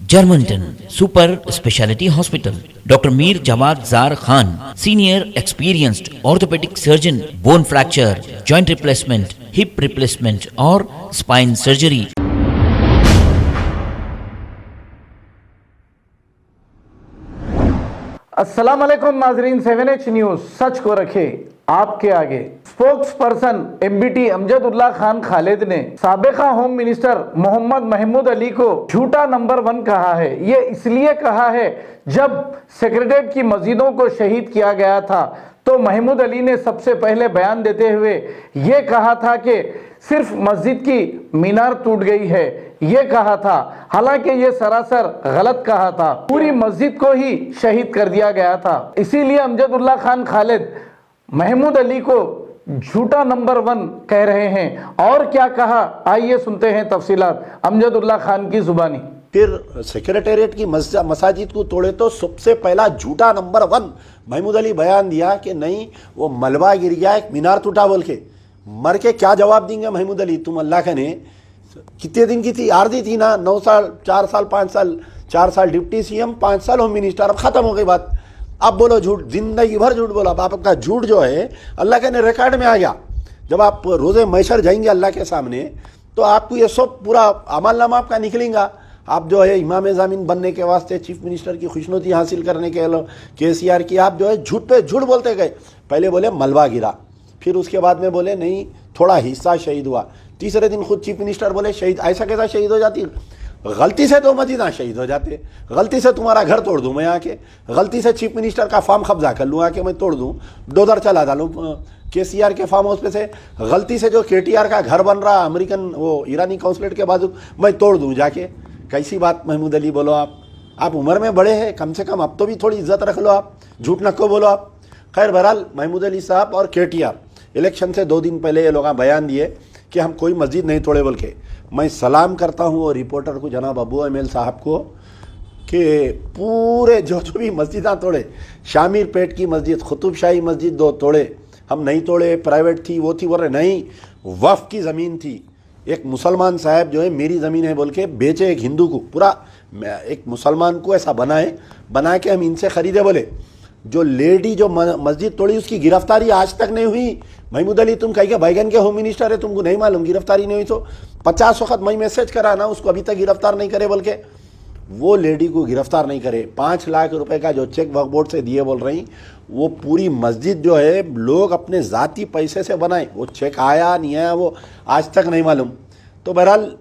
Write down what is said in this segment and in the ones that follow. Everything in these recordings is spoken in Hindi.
Germanton super speciality hospital, doctor Mir Jawad Zar Khan, senior experienced orthopaedic surgeon, bone fracture, joint replacement, hip replacement और स्पाइन सर्जरी। अस्सलाम वालेकुम नाजरीन, 7H न्यूज सच को रखे आपके आगे। Spokes person MBT Amjadullah Khan Khalid ने साबिका होम मिनिस्टर मोहम्मद महमूद अली को झूठा नंबर 1 कहा है। ये इसलिए कहा है, जब सेक्रेटेरिएट की मस्जिदों को शहीद किया गया था तो महमूद अली ने सबसे पहले बयान देते हुए ये कहा था कि सिर्फ मस्जिद की मीनार टूट गई है, ये कहा था। हालांकि ये सरासर गलत कहा था, पूरी मस्जिद को ही शहीद कर दिया गया था। इसीलिए अमजदुल्ला खान खालिद महमूद अली को झूठा नंबर 1 कह रहे हैं। और क्या कहा, आइए सुनते हैं तफसीलात अमजदुल्ला खान की जुबानी। फिर सेक्रेटेरिएट की मसाजिद को तोड़े तो सबसे पहला झूठा नंबर 1 महमूद अली बयान दिया कि नहीं वो मलबा गिर गया, एक मीनार टूटा बोल के। मर के क्या जवाब देंगे महमूद अली? तुम अल्लाह का ने कितने दिन की थी? आर्धी थी ना, 9 साल, 4 साल, 5 साल, 4 साल डिप्टी सीएम, 5 साल होम मिनिस्टर, अब खत्म हो गई बात। अब बोलो झूठ, जिंदगी भर झूठ बोला। आपका झूठ जो है अल्लाह के ने रिकॉर्ड में आ गया। जब आप रोज़े मैशर जाएंगे अल्लाह के सामने तो आपको ये सब पूरा अमलनामा आपका निकलेगा। आप जो है इमाम ज़मीन बनने के वास्ते, चीफ मिनिस्टर की खुशनुदी हासिल करने के केसीआर की, आप जो है झूठ पे झूठ बोलते गए। पहले बोले मलबा गिरा, फिर उसके बाद में बोले नहीं थोड़ा हिस्सा शहीद हुआ, तीसरे दिन खुद चीफ मिनिस्टर बोले शहीद, ऐसा कैसा शहीद हो जाती? गलती से तो मस्जिद शहीद हो जाते, गलती से तुम्हारा घर तोड़ दूं मैं आके, गलती से चीफ मिनिस्टर का फार्म कब्जा कर लूँ आके, मैं तोड़ दूं, डोजर चला डालूँ केसीआर के फार्म हाउस पे से, गलती से जो केटीआर का घर बन रहा अमेरिकन वो ईरानी कौंसलेट के बाजू मैं तोड़ दूँ जाके। कैसी बात महमूद अली बोलो आप उम्र में बड़े हैं, कम से कम अब तो भी थोड़ी इज्जत रख लो, आप झूठ नको बोलो आप। खैर बहरहाल महमूद अली साहब और केटीआर इलेक्शन से 2 दिन पहले ये लोग बयान दिए कि हम कोई मस्जिद नहीं तोड़े बोल के। मैं सलाम करता हूँ वो रिपोर्टर को, जनाब अबू एमएल साहब को, कि पूरे जो भी मस्जिदाँ तोड़े, शामिर पेट की मस्जिद, कुतुब शाही मस्जिद 2 तोड़े, हम नहीं तोड़े, प्राइवेट थी वो थी, बोल रहे नहीं वफ़ की ज़मीन थी। एक मुसलमान साहब जो है मेरी ज़मीन है बोल के बेचे एक हिंदू को, पूरा एक मुसलमान को ऐसा बना के हम इनसे ख़रीदे। बोले जो लेडी जो मस्जिद तोड़ी उसकी गिरफ्तारी आज तक नहीं हुई। महमूद अली तुम कहीं के बैगन के होम मिनिस्टर है, तुमको नहीं मालूम गिरफ्तारी नहीं हुई? तो 50 वक्त मैं मैसेज करा ना, उसको अभी तक गिरफ्तार नहीं करे बोल के। वो लेडी को गिरफ्तार नहीं करे। 5 लाख रुपए का जो चेक वक्फ बोर्ड से दिए बोल रही, वो पूरी मस्जिद जो है लोग अपने ज़ाती पैसे से बनाए, वो चेक आया नहीं आया वो आज तक नहीं मालूम। तो बहरहाल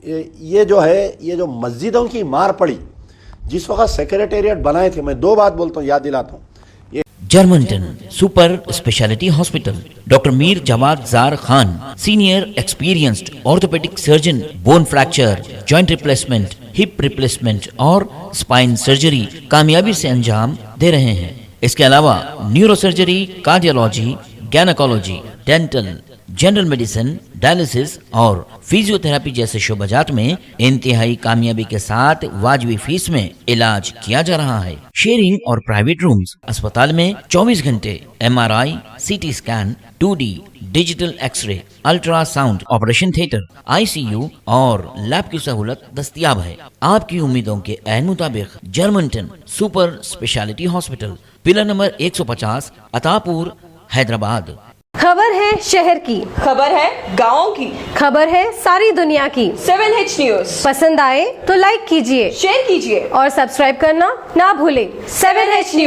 ये जो है, ये जो मस्जिदों की मार पड़ी जिस वक्त सेक्रेटेरिएट बनाए थे, मैं 2 बात बोलता हूँ, याद दिलाता हूँ। Germanten super speciality hospital, doctor Mir Jawad Zar Khan, senior experienced orthopaedic surgeon, bone fracture, joint replacement, hip replacement और स्पाइन सर्जरी कामयाबी से अंजाम दे रहे हैं। इसके अलावा neuro surgery, cardiology, gynaecology, dental, general medicine, dialysis और फिजियोथेरेपी जैसे शोबाजात में इंतहाई कामयाबी के साथ वाजिबी फीस में इलाज किया जा रहा है। शेयरिंग और प्राइवेट रूम्स, अस्पताल में 24 घंटे MRI, CT scan, 2D digital x-ray, ultrasound, operation theatre, ICU और लैब की सहूलत दस्तयाब है। आपकी उम्मीदों के ऐन मुताबिक Germanten super speciality hospital, pillar number 150, Attapur, Hyderabad. खबर है शहर की, खबर है गाँव की, खबर है सारी दुनिया की। 7H न्यूज पसंद आए तो लाइक कीजिए, शेयर कीजिए और सब्सक्राइब करना ना भूलें। 7H news.